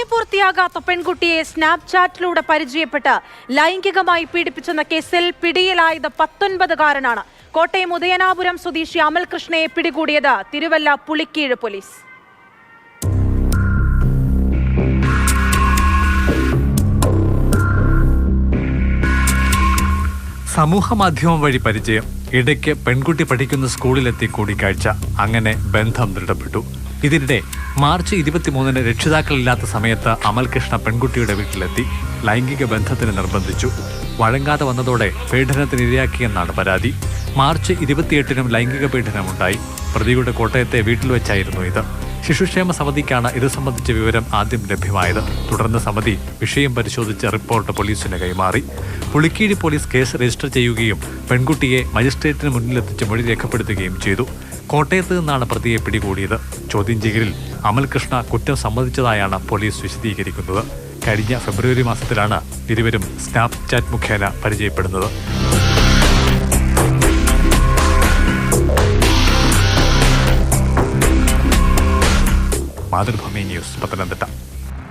പ്രായപൂർത്തിയാകാത്ത പെൺകുട്ടിയെ സ്നാപ്ചാറ്റിലൂടെ പരിചയപ്പെട്ട് ലൈംഗികമായി പീഡിപ്പിച്ചെന്ന കേസിൽ പിടിയിലായത് 19-കാരനാണ്. കോട്ടയം ഉദയനാപുരം സ്വദേശി അമൽകൃഷ്ണയെ പിടികൂടിയത് തിരുവല്ല പുളിക്കീഴ് പോലീസ്. സമൂഹ മാധ്യമം വഴി പരിചയം, ഇടയ്ക്ക് പെൺകുട്ടി പഠിക്കുന്ന സ്കൂളിലെത്തി കൂടിക്കാഴ്ച, അങ്ങനെ ബന്ധം ദൃഢപ്പെട്ടു. ഇതിനിടെ മാർച്ച് 23-ന് രക്ഷിതാക്കളില്ലാത്ത സമയത്ത് അമൽകൃഷ്ണ പെൺകുട്ടിയുടെ വീട്ടിലെത്തി ലൈംഗിക ബന്ധത്തിന് നിർബന്ധിച്ചു. വഴങ്ങാതെ വന്നതോടെ പീഡനത്തിനിരയാക്കിയെന്നാണ് പരാതി. മാർച്ച് 28-നും ലൈംഗിക പീഡനമുണ്ടായി. പ്രതിയുടെ കോട്ടയത്തെ വീട്ടിൽ വെച്ചായിരുന്നു ഇത്. ശിശുക്ഷേമ സമിതിക്കാണ് ഇത് സംബന്ധിച്ച വിവരം ആദ്യം ലഭ്യമായത്. തുടർന്ന് സമിതി വിഷയം പരിശോധിച്ച് റിപ്പോർട്ട് പോലീസിന് കൈമാറി. പുളിക്കീഴ് പോലീസ് കേസ് രജിസ്റ്റർ ചെയ്യുകയും പെൺകുട്ടിയെ മജിസ്ട്രേറ്റിന് മുന്നിലെത്തിച്ച് മൊഴി രേഖപ്പെടുത്തുകയും ചെയ്തു. കോട്ടയത്ത് നിന്നാണ് പ്രതിയെ പിടികൂടിയത്. ചോദ്യം ചെയ്യലിൽ അമൽകൃഷ്ണ കുറ്റം സമ്മതിച്ചതായാണ് പോലീസ് വിശദീകരിക്കുന്നത്. കഴിഞ്ഞ ഫെബ്രുവരി മാസത്തിലാണ് ഇരുവരും സ്നാപ്ചാറ്റ് മുഖേന പരിചയപ്പെടുന്നത്. മാതൃഭൂമി ന്യൂസ്, പത്തനംതിട്ട.